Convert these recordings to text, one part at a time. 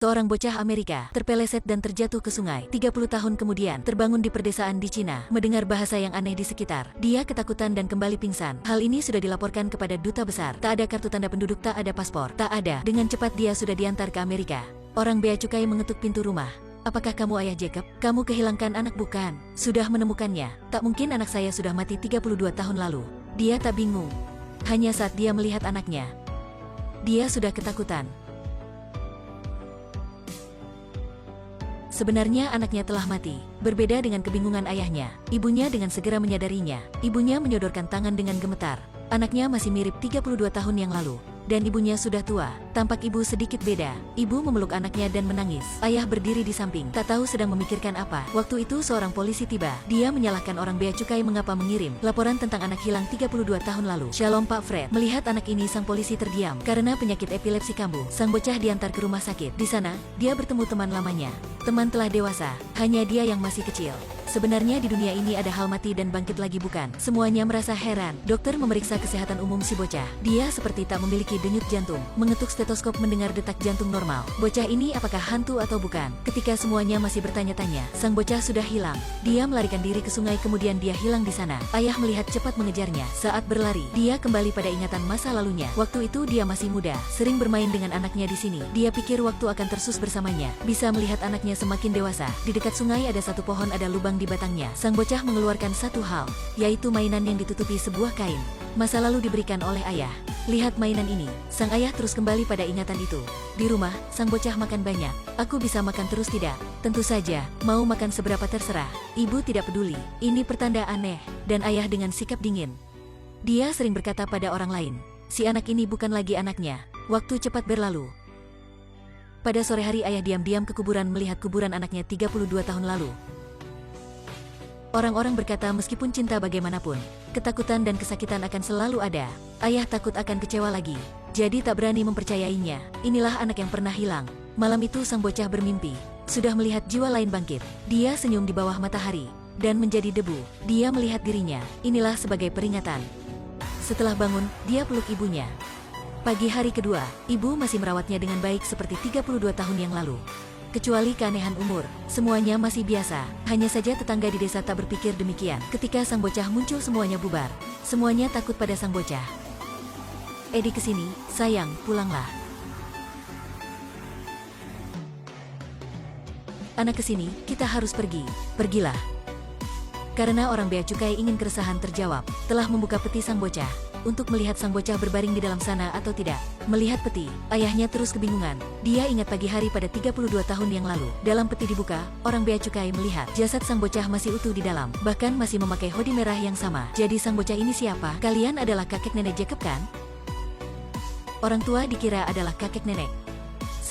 Seorang bocah Amerika terpeleset dan terjatuh ke sungai. 30 tahun kemudian terbangun di perdesaan di Cina. Mendengar bahasa yang aneh di sekitar, dia ketakutan dan kembali pingsan. Hal ini sudah dilaporkan kepada duta besar. Tak ada kartu tanda penduduk, tak ada paspor, tak ada. Dengan cepat dia sudah diantar ke Amerika. Orang bea cukai mengetuk pintu rumah. Apakah kamu ayah Jacob? Kamu kehilangan anak bukan? Sudah menemukannya. Tak mungkin, anak saya sudah mati 32 tahun lalu. Dia tak bingung. Hanya saat dia melihat anaknya, dia sudah ketakutan. Sebenarnya anaknya telah mati. Berbeda dengan kebingungan ayahnya, ibunya dengan segera menyadarinya. Ibunya menyodorkan tangan dengan gemetar. Anaknya masih mirip 32 tahun yang lalu. Dan ibunya sudah tua. Tampak ibu sedikit beda. Ibu memeluk anaknya dan menangis. Ayah berdiri di samping, tak tahu sedang memikirkan apa. Waktu itu seorang polisi tiba. Dia menyalahkan orang bea cukai mengapa mengirim laporan tentang anak hilang 32 tahun lalu. Shalom Pak Fred. Melihat anak ini, sang polisi terdiam. Karena penyakit epilepsi kambuh, sang bocah diantar ke rumah sakit. Di sana, dia bertemu teman lamanya. Teman telah dewasa, hanya dia yang masih kecil. Sebenarnya di dunia ini ada hal mati dan bangkit lagi, bukan? Semuanya merasa heran. Dokter memeriksa kesehatan umum si bocah. Dia seperti tak memiliki denyut jantung. Mengetuk stetoskop mendengar detak jantung normal. Bocah ini apakah hantu atau bukan? Ketika semuanya masih bertanya-tanya, sang bocah sudah hilang. Dia melarikan diri ke sungai, kemudian dia hilang di sana. Ayah melihat, cepat mengejarnya. Saat berlari, dia kembali pada ingatan masa lalunya. Waktu itu dia masih muda, sering bermain dengan anaknya di sini. Dia pikir waktu akan tersus bersamanya. Bisa melihat anaknya semakin dewasa. Di dekat sungai ada satu pohon, ada lubang di batangnya. Sang bocah mengeluarkan satu hal, yaitu mainan yang ditutupi sebuah kain. Masa lalu diberikan oleh ayah. Lihat mainan ini. Sang ayah terus kembali pada ingatan itu. Di rumah, sang bocah makan banyak. Aku bisa makan terus tidak? Tentu saja, mau makan seberapa terserah. Ibu tidak peduli. Ini pertanda aneh. Dan ayah dengan sikap dingin. Dia sering berkata pada orang lain, si anak ini bukan lagi anaknya. Waktu cepat berlalu. Pada sore hari ayah diam-diam ke kuburan melihat kuburan anaknya 32 tahun lalu. Orang-orang berkata meskipun cinta bagaimanapun, ketakutan dan kesakitan akan selalu ada. Ayah takut akan kecewa lagi, jadi tak berani mempercayainya. Inilah anak yang pernah hilang. Malam itu sang bocah bermimpi, sudah melihat jiwa lain bangkit. Dia senyum di bawah matahari, dan menjadi debu. Dia melihat dirinya, inilah sebagai peringatan. Setelah bangun, dia peluk ibunya. Pagi hari kedua, ibu masih merawatnya dengan baik seperti 32 tahun yang lalu. Kecuali keanehan umur, semuanya masih biasa. Hanya saja tetangga di desa tak berpikir demikian. Ketika sang bocah muncul, semuanya bubar. Semuanya takut pada sang bocah. Edi, kesini, sayang, pulanglah. Anak, kesini, kita harus pergi. Pergilah. Karena orang bea cukai ingin keresahan terjawab, telah membuka peti sang bocah. Untuk melihat sang bocah berbaring di dalam sana atau tidak. Melihat peti, ayahnya terus kebingungan. Dia ingat pagi hari pada 32 tahun yang lalu. Dalam peti dibuka, orang bea cukai melihat jasad sang bocah masih utuh di dalam. Bahkan masih memakai hoodie merah yang sama. Jadi sang bocah ini siapa? Kalian adalah kakek nenek Jacob, kan? Orang tua dikira adalah kakek nenek.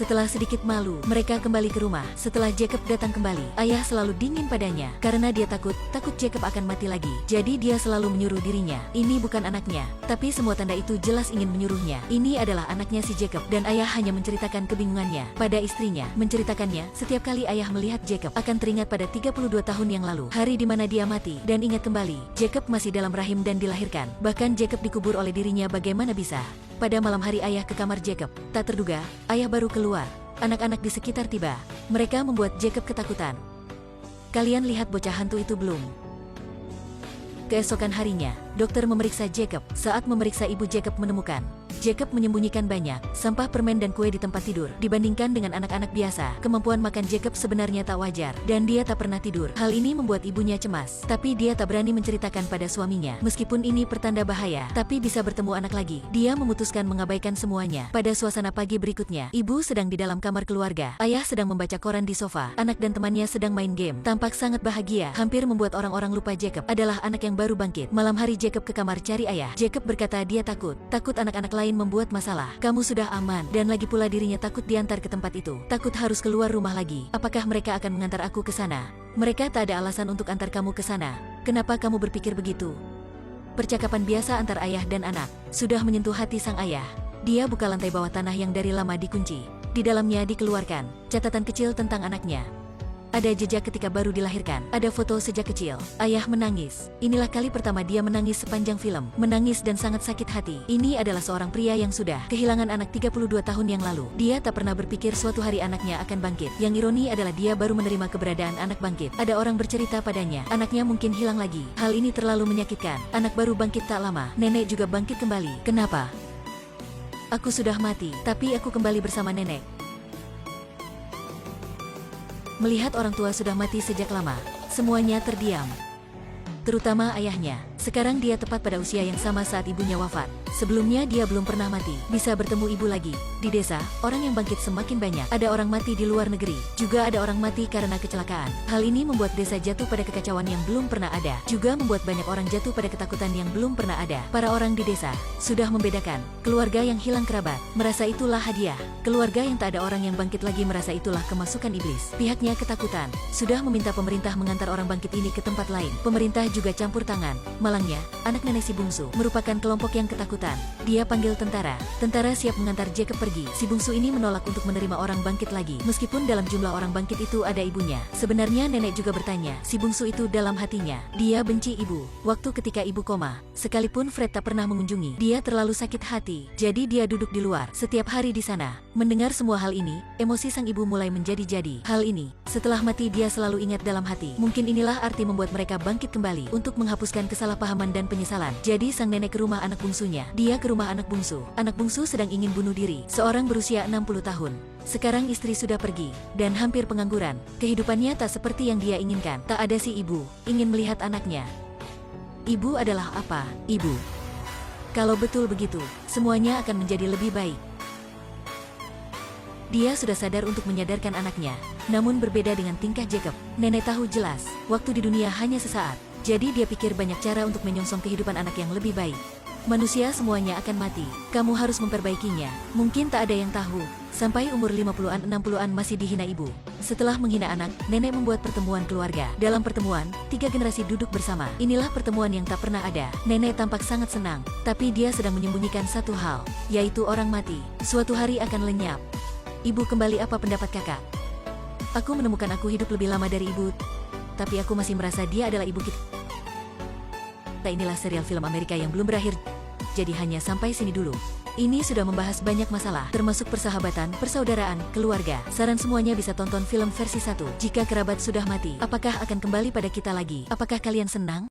Setelah sedikit malu, mereka kembali ke rumah. Setelah Jacob datang kembali, ayah selalu dingin padanya. Karena dia takut Jacob akan mati lagi. Jadi dia selalu menyuruh dirinya, ini bukan anaknya. Tapi semua tanda itu jelas ingin menyuruhnya. Ini adalah anaknya si Jacob. Dan ayah hanya menceritakan kebingungannya pada istrinya. Menceritakannya, setiap kali ayah melihat Jacob akan teringat pada 32 tahun yang lalu. Hari di mana dia mati. Dan ingat kembali, Jacob masih dalam rahim dan dilahirkan. Bahkan Jacob dikubur oleh dirinya, bagaimana bisa? Pada malam hari ayah ke kamar Jacob. Tak terduga, ayah baru keluar. Anak-anak di sekitar tiba. Mereka membuat Jacob ketakutan. Kalian lihat bocah hantu itu belum? Keesokan harinya, dokter memeriksa Jacob. Saat memeriksa ibu Jacob menemukan Jacob menyembunyikan banyak sampah permen dan kue di tempat tidur. Dibandingkan dengan anak-anak biasa, kemampuan makan Jacob sebenarnya tak wajar. Dan dia tak pernah tidur. Hal ini membuat ibunya cemas. Tapi dia tak berani menceritakan pada suaminya. Meskipun ini pertanda bahaya, tapi bisa bertemu anak lagi. Dia memutuskan mengabaikan semuanya. Pada suasana pagi berikutnya, ibu sedang di dalam kamar keluarga. Ayah sedang membaca koran di sofa. Anak dan temannya sedang main game. Tampak sangat bahagia. Hampir membuat orang-orang lupa Jacob adalah anak yang baru bangkit. Malam hari Jacob ke kamar cari ayah. Jacob berkata dia takut anak-anak lain membuat masalah. Kamu sudah aman. Dan lagi pula dirinya takut diantar ke tempat itu. Takut harus keluar rumah lagi. Apakah mereka akan mengantar aku ke sana? Mereka tak ada alasan untuk antar kamu ke sana. Kenapa kamu berpikir begitu? Percakapan biasa antar ayah dan anak sudah menyentuh hati sang ayah. Dia buka lantai bawah tanah yang dari lama dikunci. Di dalamnya dikeluarkan catatan kecil tentang anaknya. Ada jejak ketika baru dilahirkan. Ada foto sejak kecil. Ayah menangis. Inilah kali pertama dia menangis sepanjang film. Menangis dan sangat sakit hati. Ini adalah seorang pria yang sudah kehilangan anak 32 tahun yang lalu. Dia tak pernah berpikir suatu hari anaknya akan bangkit. Yang ironi adalah dia baru menerima keberadaan anak bangkit. Ada orang bercerita padanya, anaknya mungkin hilang lagi. Hal ini terlalu menyakitkan. Anak baru bangkit tak lama. Nenek juga bangkit kembali. Kenapa? Aku sudah mati, tapi aku kembali bersama nenek. Melihat orang tua sudah mati sejak lama, semuanya terdiam. Terutama ayahnya. Sekarang dia tepat pada usia yang sama saat ibunya wafat. Sebelumnya dia belum pernah mati. Bisa bertemu ibu lagi. Di desa, orang yang bangkit semakin banyak. Ada orang mati di luar negeri. Juga ada orang mati karena kecelakaan. Hal ini membuat desa jatuh pada kekacauan yang belum pernah ada. Juga membuat banyak orang jatuh pada ketakutan yang belum pernah ada. Para orang di desa sudah membedakan. Keluarga yang hilang kerabat merasa itulah hadiah. Keluarga yang tak ada orang yang bangkit lagi merasa itulah kemasukan iblis. Pihaknya ketakutan. Sudah meminta pemerintah mengantar orang bangkit ini ke tempat lain. Pemerintah juga campur tangan. Malangnya, anak nenek si bungsu merupakan kelompok yang ketakutan. Dia panggil tentara. Tentara siap mengantar Jacob pergi. Si bungsu ini menolak untuk menerima orang bangkit lagi. Meskipun dalam jumlah orang bangkit itu ada ibunya. Sebenarnya nenek juga bertanya, si bungsu itu dalam hatinya. Dia benci ibu. Waktu ketika ibu koma, sekalipun Fred tak pernah mengunjungi, dia terlalu sakit hati. Jadi dia duduk di luar setiap hari di sana. Mendengar semua hal ini, emosi sang ibu mulai menjadi-jadi. Hal ini, setelah mati dia selalu ingat dalam hati. Mungkin inilah arti membuat mereka bangkit kembali untuk menghapuskan kesalahpahaman dan penyesalan. Jadi sang nenek ke rumah anak bungsunya. Dia ke rumah anak bungsu. Anak bungsu sedang ingin bunuh diri. Seorang berusia 60 tahun. Sekarang istri sudah pergi dan hampir pengangguran. Kehidupannya tak seperti yang dia inginkan. Tak ada si ibu ingin melihat anaknya. Ibu adalah apa? Ibu. Kalau betul begitu, semuanya akan menjadi lebih baik. Dia sudah sadar untuk menyadarkan anaknya. Namun berbeda dengan tingkah Jacob. Nenek tahu jelas, waktu di dunia hanya sesaat. Jadi dia pikir banyak cara untuk menyongsong kehidupan anak yang lebih baik. Manusia semuanya akan mati. Kamu harus memperbaikinya. Mungkin tak ada yang tahu. Sampai umur 50-an 60-an masih dihina ibu. Setelah menghina anak, nenek membuat pertemuan keluarga. Dalam pertemuan, 3 generasi duduk bersama. Inilah pertemuan yang tak pernah ada. Nenek tampak sangat senang. Tapi dia sedang menyembunyikan satu hal. Yaitu orang mati. Suatu hari akan lenyap. Ibu kembali, apa pendapat kakak? Aku menemukan aku hidup lebih lama dari ibu. Tapi aku masih merasa dia adalah ibu kita. Inilah serial film Amerika yang belum berakhir. Jadi hanya sampai sini dulu. Ini sudah membahas banyak masalah, termasuk persahabatan, persaudaraan, keluarga. Saran semuanya bisa tonton film versi 1. Jika kerabat sudah mati, apakah akan kembali pada kita lagi? Apakah kalian senang?